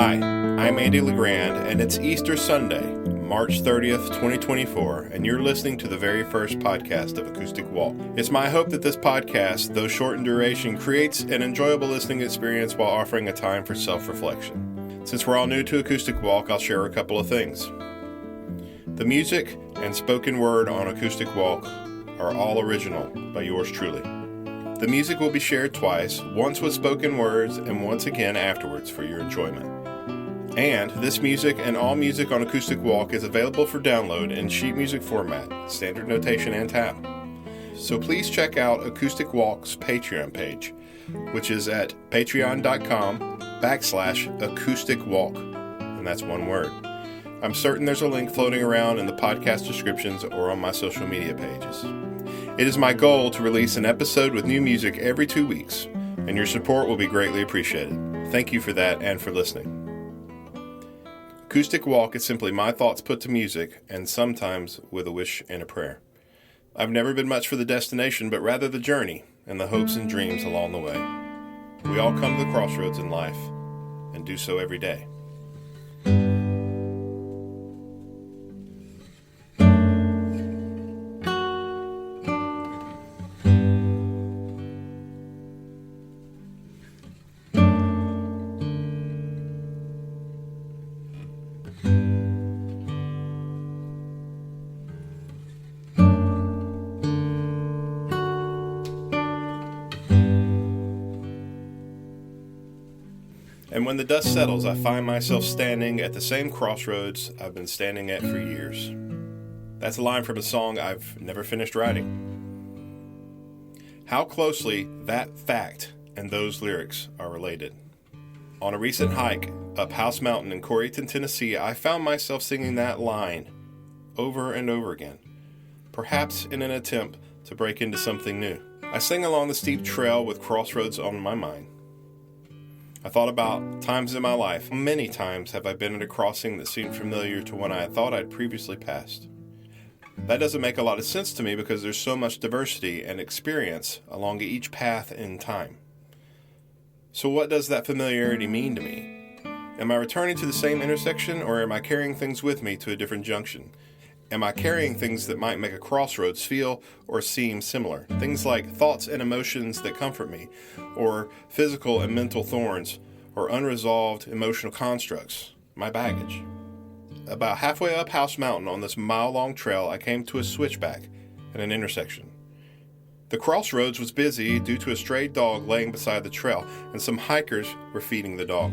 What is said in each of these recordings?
Hi, I'm Andy LeGrand, and it's Easter Sunday, March 30th, 2024, and you're listening to the very first podcast of Acoustic Walk. It's my hope that this podcast, though short in duration, creates an enjoyable listening experience while offering a time for self-reflection. Since we're all new to Acoustic Walk, I'll share a couple of things. The music and spoken word on Acoustic Walk are all original by yours truly. The music will be shared twice, once with spoken words and once again afterwards for your enjoyment. And this music and all music on Acoustic Walk is available for download in sheet music format, standard notation, and tab. So please check out Acoustic Walk's Patreon page, which is at patreon.com/Acoustic Walk, and that's one word. I'm certain there's a link floating around in the podcast descriptions or on my social media pages. It is my goal to release an episode with new music every 2 weeks, and your support will be greatly appreciated. Thank you for that and for listening. Acoustic Walk is simply my thoughts put to music, and sometimes with a wish and a prayer. I've never been much for the destination, but rather the journey and the hopes and dreams along the way. We all come to the crossroads in life, and do so every day. And when the dust settles, I find myself standing at the same crossroads I've been standing at for years. That's a line from a song I've never finished writing. How closely that fact and those lyrics are related. On a recent hike up House Mountain in Corryton, Tennessee, I found myself singing that line over and over again, perhaps in an attempt to break into something new. I sing along the steep trail with Crossroads on my mind. I thought about times in my life. Many times have I been at a crossing that seemed familiar to one I had thought I'd previously passed. That doesn't make a lot of sense to me because there's so much diversity and experience along each path in time. So what does that familiarity mean to me? Am I returning to the same intersection, or am I carrying things with me to a different junction? Am I carrying things that might make a crossroads feel or seem similar? Things like thoughts and emotions that comfort me, or physical and mental thorns, or unresolved emotional constructs, my baggage. About halfway up House Mountain on this mile-long trail, I came to a switchback at an intersection. The crossroads was busy due to a stray dog laying beside the trail, and some hikers were feeding the dog.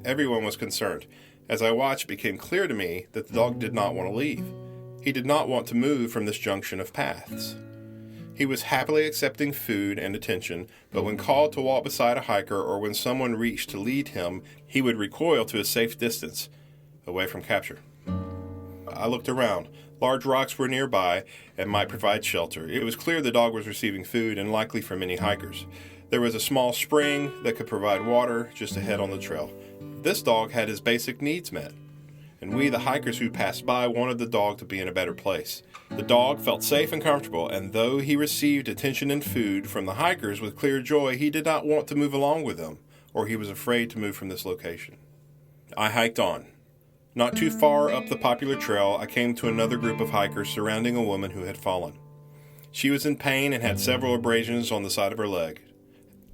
Everyone was concerned. As I watched, it became clear to me that the dog did not want to leave. He did not want to move from this junction of paths. He was happily accepting food and attention, but when called to walk beside a hiker or when someone reached to lead him, he would recoil to a safe distance, away from capture. I looked around. Large rocks were nearby and might provide shelter. It was clear the dog was receiving food and likely for many hikers. There was a small spring that could provide water just ahead on the trail. This dog had his basic needs met, and we, the hikers who passed by, wanted the dog to be in a better place. The dog felt safe and comfortable, and though he received attention and food from the hikers with clear joy, he did not want to move along with them, or he was afraid to move from this location. I hiked on. Not too far up the popular trail, I came to another group of hikers surrounding a woman who had fallen. She was in pain and had several abrasions on the side of her leg.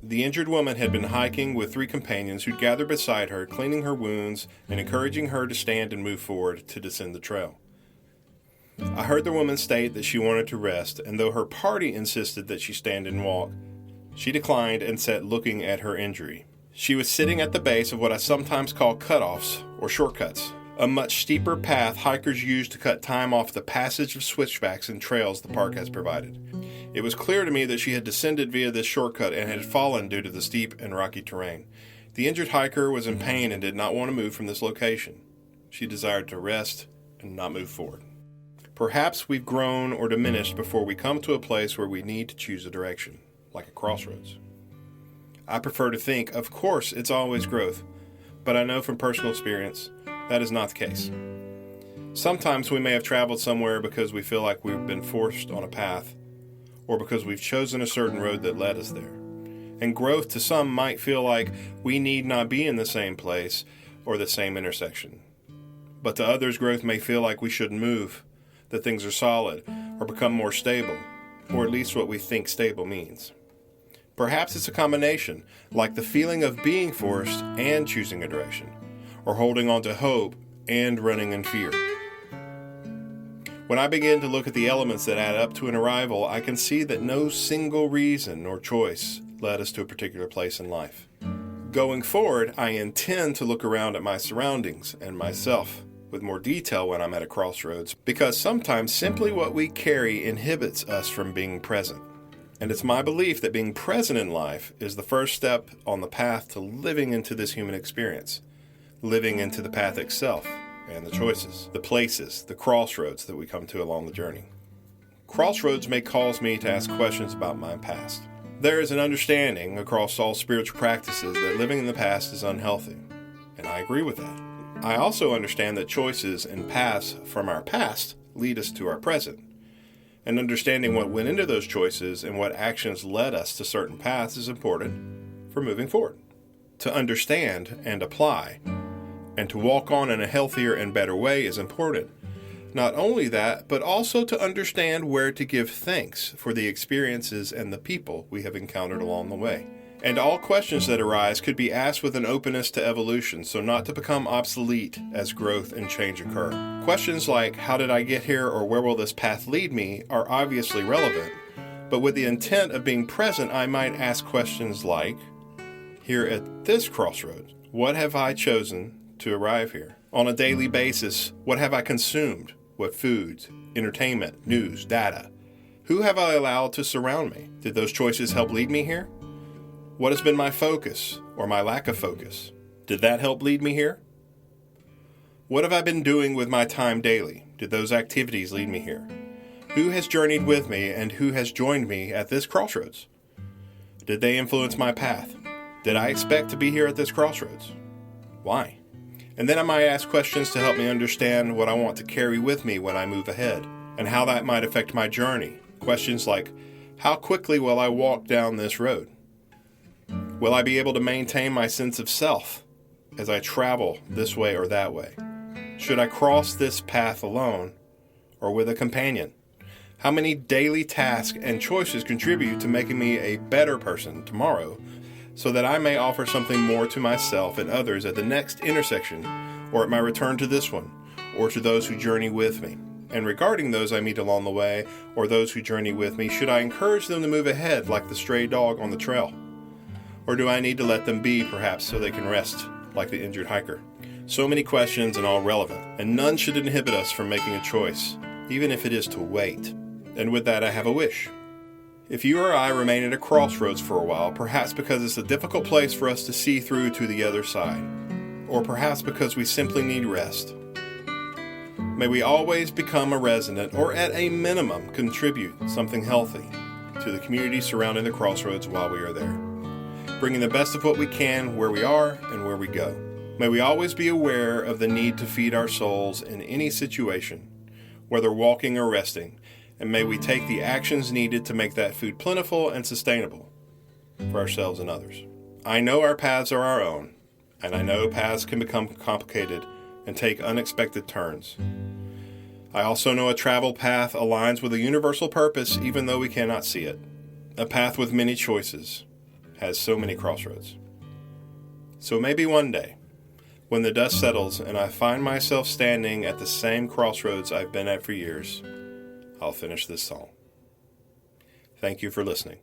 The injured woman had been hiking with 3 companions who'd gathered beside her, cleaning her wounds and encouraging her to stand and move forward to descend the trail. I heard the woman state that she wanted to rest, and though her party insisted that she stand and walk, she declined and sat looking at her injury. She was sitting at the base of what I sometimes call cutoffs or shortcuts, a much steeper path hikers use to cut time off the passage of switchbacks and trails the park has provided. It was clear to me that she had descended via this shortcut and had fallen due to the steep and rocky terrain. The injured hiker was in pain and did not want to move from this location. She desired to rest and not move forward. Perhaps we've grown or diminished before we come to a place where we need to choose a direction, like a crossroads. I prefer to think, of course, it's always growth, but I know from personal experience that is not the case. Sometimes we may have traveled somewhere because we feel like we've been forced on a path, or because we've chosen a certain road that led us there. And growth to some might feel like we need not be in the same place, or the same intersection. But to others, growth may feel like we shouldn't move, that things are solid, or become more stable, or at least what we think stable means. Perhaps it's a combination, like the feeling of being forced and choosing a direction, or holding on to hope and running in fear. When I begin to look at the elements that add up to an arrival, I can see that no single reason or choice led us to a particular place in life. Going forward, I intend to look around at my surroundings and myself with more detail when I'm at a crossroads, because sometimes simply what we carry inhibits us from being present. And it's my belief that being present in life is the first step on the path to living into this human experience, living into the path itself and the choices, the places, the crossroads that we come to along the journey. Crossroads may cause me to ask questions about my past. There is an understanding across all spiritual practices that living in the past is unhealthy, and I agree with that. I also understand that choices and paths from our past lead us to our present, and understanding what went into those choices and what actions led us to certain paths is important for moving forward. To understand and apply, and to walk on in a healthier and better way is important. Not only that, but also to understand where to give thanks for the experiences and the people we have encountered along the way. And all questions that arise could be asked with an openness to evolution, so not to become obsolete as growth and change occur. Questions like, how did I get here, or where will this path lead me, are obviously relevant, but with the intent of being present, I might ask questions like, here at this crossroads, what have I chosen to arrive here? On a daily basis, what have I consumed? What foods, entertainment, news, data? Who have I allowed to surround me? Did those choices help lead me here? What has been my focus or my lack of focus? Did that help lead me here? What have I been doing with my time daily? Did those activities lead me here? Who has journeyed with me and who has joined me at this crossroads? Did they influence my path? Did I expect to be here at this crossroads? Why? And then I might ask questions to help me understand what I want to carry with me when I move ahead, and how that might affect my journey. Questions like, how quickly will I walk down this road? Will I be able to maintain my sense of self as I travel this way or that way? Should I cross this path alone or with a companion? How many daily tasks and choices contribute to making me a better person tomorrow, so that I may offer something more to myself and others at the next intersection, or at my return to this one, or to those who journey with me? And regarding those I meet along the way, or those who journey with me, should I encourage them to move ahead like the stray dog on the trail? Or do I need to let them be, perhaps, so they can rest like the injured hiker? So many questions and all relevant, and none should inhibit us from making a choice, even if it is to wait. And with that I have a wish. If you or I remain at a crossroads for a while, perhaps because it's a difficult place for us to see through to the other side, or perhaps because we simply need rest, may we always become a resident, or at a minimum contribute something healthy to the community surrounding the crossroads while we are there, bringing the best of what we can where we are and where we go. May we always be aware of the need to feed our souls in any situation, whether walking or resting, and may we take the actions needed to make that food plentiful and sustainable for ourselves and others. I know our paths are our own, and I know paths can become complicated and take unexpected turns. I also know a travel path aligns with a universal purpose even though we cannot see it. A path with many choices has so many crossroads. So maybe one day, when the dust settles and I find myself standing at the same crossroads I've been at for years, I'll finish this song. Thank you for listening.